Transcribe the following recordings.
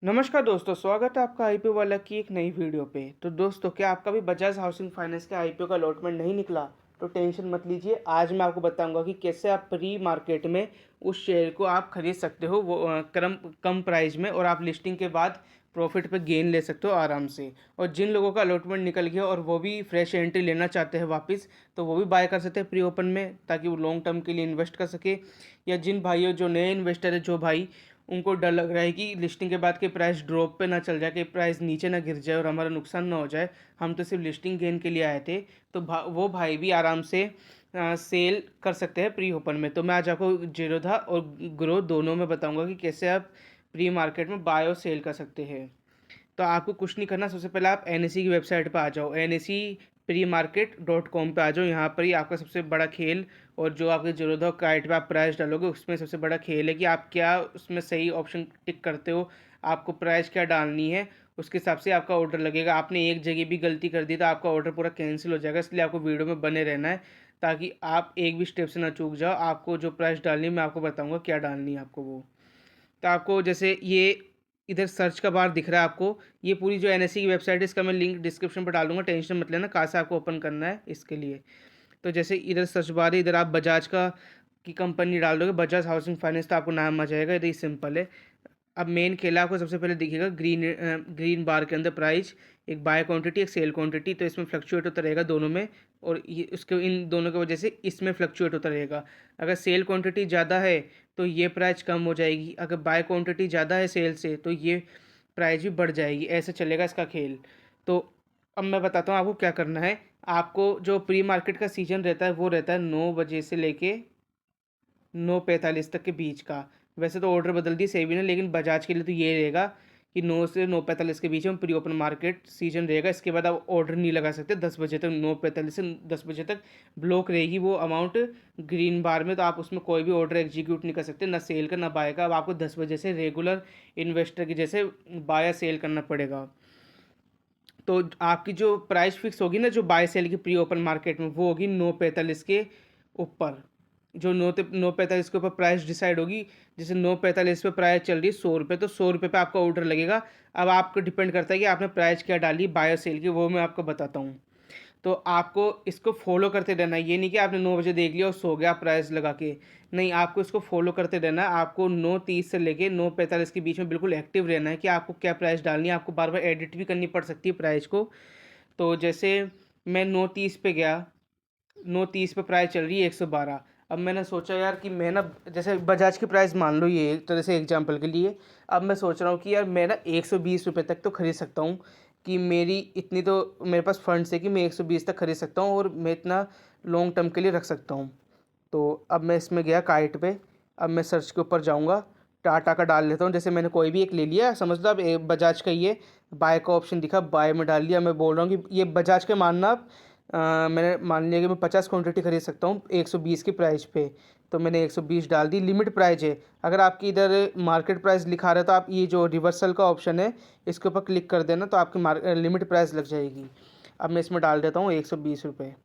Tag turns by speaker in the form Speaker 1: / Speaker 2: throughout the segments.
Speaker 1: नमस्कार दोस्तों, स्वागत है आपका आईपीओ वाला की एक नई वीडियो पे। तो दोस्तों, क्या आपका भी बजाज हाउसिंग फाइनेंस के आईपीओ का अलॉटमेंट नहीं निकला? तो टेंशन मत लीजिए। आज मैं आपको बताऊंगा कि कैसे आप प्री मार्केट में उस शेयर को आप खरीद सकते हो, वो कम प्राइस में, और आप लिस्टिंग के बाद प्रॉफिट पे गेन ले सकते हो आराम से। और जिन लोगों का अलॉटमेंट निकल गया और वो भी फ्रेश एंट्री लेना चाहते हैं वापस, तो वो भी बाय कर सकते हैं प्री ओपन में, ताकि वो लॉन्ग टर्म के लिए इन्वेस्ट कर सके। या जिन भाइयों जो नए इन्वेस्टर है, जो भाई उनको डर लग रहा है कि लिस्टिंग के बाद के प्राइस ड्रॉप पे ना चल जाए, कि प्राइस नीचे ना गिर जाए और हमारा नुकसान ना हो जाए, हम तो सिर्फ लिस्टिंग गेन के लिए आए थे, तो वो भाई भी आराम से सेल कर सकते हैं प्री ओपन में। तो मैं आज आपको जीरोधा और ग्रो दोनों में बताऊंगा कि कैसे आप प्री मार्केट में बाय और सेल कर सकते हैं। तो आपको कुछ नहीं करना, सबसे पहले आप एन की वेबसाइट पर आ जाओ, NSE-Premarket.com पे आ जाओ। यहाँ पर ही आपका सबसे बड़ा खेल, और जो आपके ज़रूरत हो काइट पे आप प्राइस डालोगे, उसमें सबसे बड़ा खेल है कि आप क्या उसमें सही ऑप्शन टिक करते हो, आपको प्राइस क्या डालनी है, उसके हिसाब से आपका ऑर्डर लगेगा। आपने एक जगह भी गलती कर दी तो आपका ऑर्डर पूरा कैंसिल हो जाएगा, इसलिए आपको वीडियो में बने रहना है, ताकि आप एक भी स्टेप से ना चूक जाओ। आपको जो प्राइस डालनी है मैं आपको बताऊँगा क्या डालनी है आपको वो। तो आपको जैसे ये इधर सर्च का बार दिख रहा है आपको, ये पूरी जो एनएससी की वेबसाइट है, इसका मैं लिंक डिस्क्रिप्शन पर डाल दूंगा, टेंशन मत लेना कहाँ से आपको ओपन करना है इसके लिए। तो जैसे इधर सर्च बार है, इधर आप बजाज का की कंपनी डाल दोगे, बजाज हाउसिंग फाइनेंस, तो आपको नाम आ जाएगा। इधर ही सिंपल है। अब मेन खेला आपको सबसे पहले दिखेगा ग्रीन बार के अंदर प्राइस, एक बाय क्वांटिटी एक सेल क्वांटिटी, तो इसमें फ्लक्चुएट होता रहेगा दोनों में, और ये उसके इन दोनों की वजह से इसमें फ्लक्चुएट होता रहेगा। अगर सेल क्वांटिटी ज़्यादा है तो ये प्राइस कम हो जाएगी, अगर बाय क्वांटिटी ज़्यादा है सेल से तो ये प्राइस भी बढ़ जाएगी, ऐसे चलेगा इसका खेल। तो अब मैं बताता हूँ आपको क्या करना है। आपको जो प्री मार्केट का सीजन रहता है वो रहता है 9 बजे से लेके 9:45 तक के बीच का। वैसे तो ऑर्डर बदल दी सही भी ना, लेकिन बजाज के लिए तो ये रहेगा कि 9 से 9:45 के बीच में प्री ओपन मार्केट सीजन रहेगा। इसके बाद आप ऑर्डर नहीं लगा सकते 10 बजे तक, 9:45 से 10 बजे तक ब्लॉक रहेगी वो अमाउंट ग्रीन बार में, तो आप उसमें कोई भी ऑर्डर एग्जीक्यूट नहीं कर सकते, ना सेल का ना बाय का। अब आपको 10 बजे से रेगुलर इन्वेस्टर की जैसे बाय सेल करना पड़ेगा। तो आपकी जो प्राइस फिक्स होगी ना, जो बाय सेल की प्री ओपन मार्केट में, वो होगी 9:45 के ऊपर। जो 9:45 के ऊपर प्राइस डिसाइड होगी, जैसे 9:45 पे प्राइस चल रही है 100 रुपये, तो 100 रुपये पे आपका ऑर्डर लगेगा। अब आपको डिपेंड करता है कि आपने प्राइस क्या डाली बाय सेल की, वो मैं आपको बताता हूँ। तो आपको इसको फॉलो करते रहना है, ये नहीं कि आपने 9 बजे देख लिया और सो गया प्राइस लगा के। नहीं, आपको इसको फॉलो करते रहना है। आपको 9:30 से लेके 9:45 के बीच में बिल्कुल एक्टिव रहना है कि आपको क्या प्राइस डालनी है। आपको बार बार एडिट भी करनी पड़ सकती है प्राइस को। तो जैसे मैं 9:30 पे गया, 9:30 पे प्राइस चल रही है 112। अब मैंने सोचा यार कि मैं ना, जैसे बजाज की प्राइस मान लो, ये एक तरह से एग्जांपल के लिए, अब मैं सोच रहा हूँ कि यार मैं ना 120 रुपये तक तो खरीद सकता हूँ, कि मेरी इतनी तो मेरे पास फंड्स है कि मैं 120 तक खरीद सकता हूँ और मैं इतना लॉन्ग टर्म के लिए रख सकता हूँ। तो अब मैं इसमें गया काइट पे। अब मैं सर्च के ऊपर जाऊँगा, टाटा का डाल लेता हूँ। जैसे मैंने कोई भी एक ले लिया, समझ लो अब बजाज का ये बाय का ऑप्शन दिखा, बाय में डाल लिया। मैं बोल रहा हूँ कि ये बजाज के मानना आप, मैंने मान लिया कि मैं 50 क्वान्टिटी खरीद सकता हूँ 120 की प्राइस पे। तो मैंने 120 डाल दी, लिमिट प्राइस है। अगर आपकी इधर मार्केट प्राइस लिखा रहा है तो आप ये जो रिवर्सल का ऑप्शन है इसके ऊपर क्लिक कर देना, तो आपकी लिमिट प्राइस लग जाएगी। अब मैं इसमें डाल देता हूँ 120 रुपये।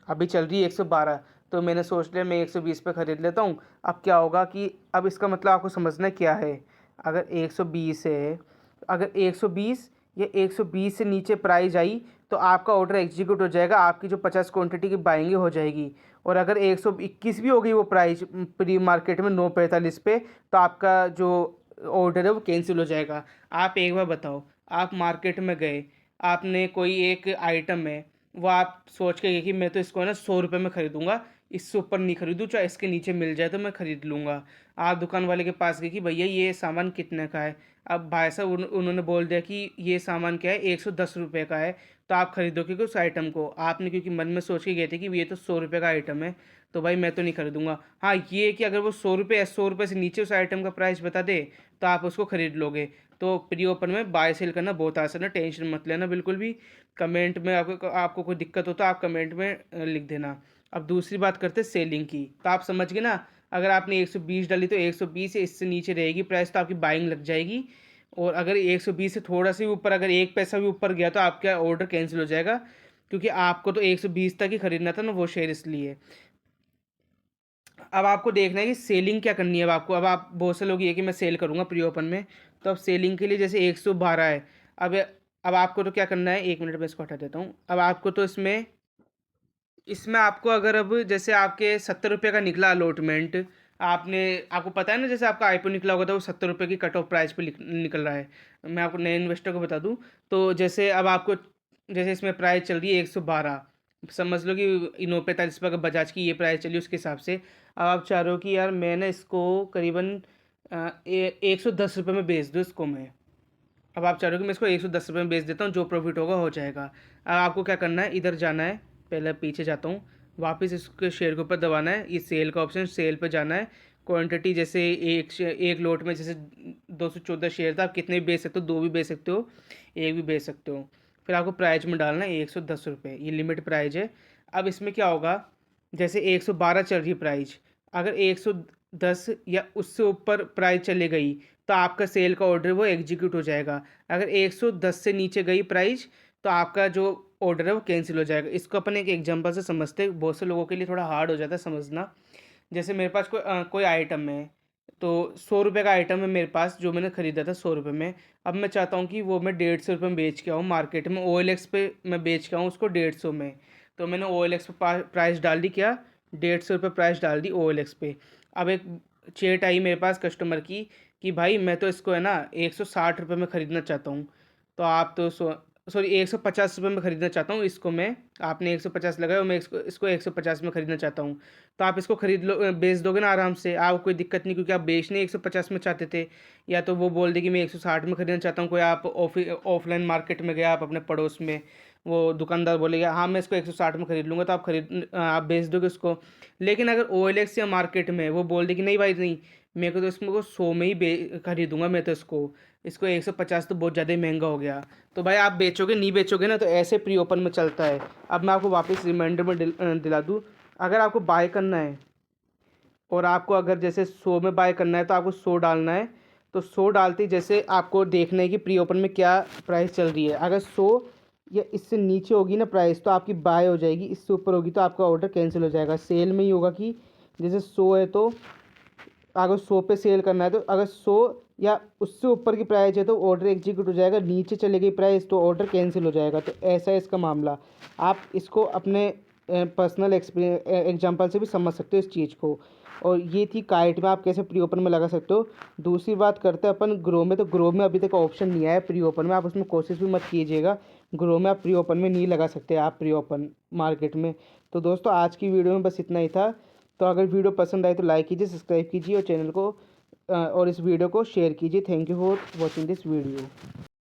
Speaker 1: अभी चल रही है 112, तो मैंने सोच लिया मैं 120 पे ख़रीद लेता हूँ। अब क्या होगा कि अब इसका मतलब आपको समझना क्या है। अगर 120 है, अगर 120 या 120 से नीचे प्राइस आई तो आपका ऑर्डर एग्जीक्यूट हो जाएगा, आपकी जो 50 क्वांटिटी की बाइंग हो जाएगी। और अगर 121 भी हो गई वो प्राइस प्री मार्केट में 9:45 पे, तो आपका जो ऑर्डर है वो कैंसिल हो जाएगा। आप एक बार बताओ, आप मार्केट में गए, आपने कोई एक आइटम है, वो आप सोच के गए कि मैं तो इसको ना 100 रुपये में ख़रीदूँगा, इससे ऊपर नहीं खरीदूँ, चाहे इसके नीचे मिल जाए तो मैं ख़रीद लूँगा। आप दुकान वाले के पास गए कि भैया ये सामान कितने का है। अब भाई साहब उन्होंने बोल दिया कि ये सामान क्या है, 110 रुपये का है। तो आप खरीदोगे कि उस आइटम को, आपने क्योंकि मन में सोच के गए थे कि ये तो 100 रुपये का आइटम है, तो भाई मैं तो नहीं खरीदूँगा। हाँ, ये कि अगर वो 100 रुपये या 100 रुपये से नीचे उस आइटम का प्राइस बता दे तो आप उसको ख़रीद लोगे। तो प्री ओपन में बाय सेल करना बहुत आसान है, टेंशन मत लेना बिल्कुल भी। कमेंट में आपको आपको कोई दिक्कत हो तो आप कमेंट में लिख देना। अब दूसरी बात करते हैं सेलिंग की, तो आप समझ गए ना। अगर आपने 120 डाली तो 120 से इससे नीचे रहेगी प्राइस, तो आपकी बाइंग लग जाएगी। और अगर 120 से थोड़ा सा भी ऊपर, अगर एक पैसा भी ऊपर गया तो आपका ऑर्डर कैंसिल हो जाएगा, क्योंकि आपको तो 120 तक ही खरीदना था ना वो शेयर, इसलिए। अब आपको देखना है कि सेलिंग क्या करनी है। अब आपको, अब आप बहुत से लोग ये कि मैं सेल करूँगा प्री ओपन में, तो अब सेलिंग के लिए जैसे 112 है। अब अब आपको तो क्या करना है, 1 मिनट में इसको हटा देता हूँ। अब आपको तो इसमें इसमें आपको अगर अब जैसे आपके 70 रुपये का निकला अलॉटमेंट, आपने, आपको पता है ना जैसे आपका आईपीओ निकला होगा था वो 70 रुपये की कट ऑफ प्राइस पे निकल रहा है। मैं आपको नए इन्वेस्टर को बता दूं, तो जैसे अब आपको, जैसे इसमें प्राइस चल रही है 112, समझ लो कि इनो 45 रुपये का बजाज की ये प्राइस चली उसके हिसाब से। अब आप चाह रहे हो कि यार मैं ना इसको करीबन 110 रुपये में बेच दूँ इसको मैं। अब आप चाह रहे हो कि मैं इसको 110 रुपये में बेच देता हूँ, जो प्रॉफिट होगा हो जाएगा। अब आपको क्या करना है, इधर जाना है, पहले पीछे जाता हूँ, वापस इसके शेयर के ऊपर दबाना है, ये सेल का ऑप्शन, सेल पे जाना है। क्वांटिटी जैसे एक लोट में जैसे 214 शेयर था, आप कितने भी बेच सकते हो, 2 भी बेच सकते हो, 1 भी बेच सकते हो। फिर आपको प्राइज में डालना है 110 रुपये, ये लिमिट प्राइज है। अब इसमें क्या होगा, जैसे 112 चल रही है प्राइज, अगर 110 या उससे ऊपर प्राइस चले गई तो आपका सेल का ऑर्डर वो एग्जीक्यूट हो जाएगा। अगर 110 से नीचे गई प्राइस तो आपका जो ऑर्डर है वो कैंसिल हो जाएगा। इसको अपन एक एग्जांपल से समझते हैं, बहुत से लोगों के लिए थोड़ा हार्ड हो जाता है समझना। जैसे मेरे पास कोई आइटम है, तो 100 रुपये का आइटम है मेरे पास जो मैंने ख़रीदा था 100 रुपये में। अब मैं चाहता हूँ कि वो मैं 150 रुपये में बेच के आऊँ मार्केट में, OLX पे मैं बेच के आऊँ उसको 150 में। तो मैंने OLX पे प्राइस डाल दी, क्या, 150 रुपये प्राइस डाल दी OLX पे। अब एक चेट आई मेरे पास कस्टमर की कि भाई मैं तो इसको है ना 160 रुपये में ख़रीदना चाहता हूँ, तो आप तो सॉरी 150 रुपये में ख़रीदना चाहता हूँ इसको मैं, आपने 150 लगाया और मैं इसको 150 में ख़रीदना चाहता हूँ। तो आप इसको खरीद लो, बेच दोगे ना आराम से, आपको कोई दिक्कत नहीं, क्योंकि आप बेचने 150 में चाहते थे। या तो वो बोल दे कि मैं 160 में ख़रीदना चाहता हूँ, कोई आप ऑफलाइन मार्केट में गया, आप अपने पड़ोस में, वो दुकानदार बोलेगा हाँ मैं इसको 160 में ख़रीद लूँगा, तो आप बेच दोगे उसको। लेकिन अगर OLX या मार्केट में वो बोल दे कि नहीं भाई नहीं, मेरे को तो इसमें को 100 में ही खरीदूंगा मैं, तो इसको इसको 150 तो बहुत ज़्यादा ही महंगा हो गया, तो भाई आप बेचोगे नहीं बेचोगे ना, तो ऐसे प्री ओपन में चलता है। अब मैं आपको वापस रिमाइंडर में दिला दूँ, अगर आपको बाय करना है और आपको अगर जैसे 100 में बाय करना है तो आपको 100 डालना है। तो 100 डालते ही जैसे आपको देखना है कि प्री ओपन में क्या प्राइस चल रही है। अगर 100 या इससे नीचे होगी ना प्राइस तो आपकी बाय हो जाएगी, इससे ऊपर होगी तो आपका ऑर्डर कैंसिल हो जाएगा। सेल में ही होगा कि जैसे 100 है तो अगर 100 पे सेल करना है, तो अगर 100 या उससे ऊपर की प्राइस है तो ऑर्डर एग्जीक्यूट हो जाएगा, नीचे चली गई प्राइस तो ऑर्डर कैंसिल हो जाएगा। तो ऐसा है इसका मामला। आप इसको अपने पर्सनल एक्सपीरियंस एग्जांपल से भी समझ सकते हो इस चीज़ को। और ये थी काइट में आप कैसे प्री ओपन में लगा सकते हो। दूसरी बात करते हैं अपन ग्रो में, तो ग्रो में अभी तक ऑप्शन नहीं आया प्री ओपन में, आप उसमें कोशिश भी मत कीजिएगा। ग्रो में आप प्री ओपन में नहीं लगा सकते आप प्री ओपन मार्केट में। तो दोस्तों आज की वीडियो में बस इतना ही था। तो अगर वीडियो पसंद आए तो लाइक कीजिए, सब्सक्राइब कीजिए और चैनल को और इस वीडियो को शेयर कीजिए। Thank you for watching this video.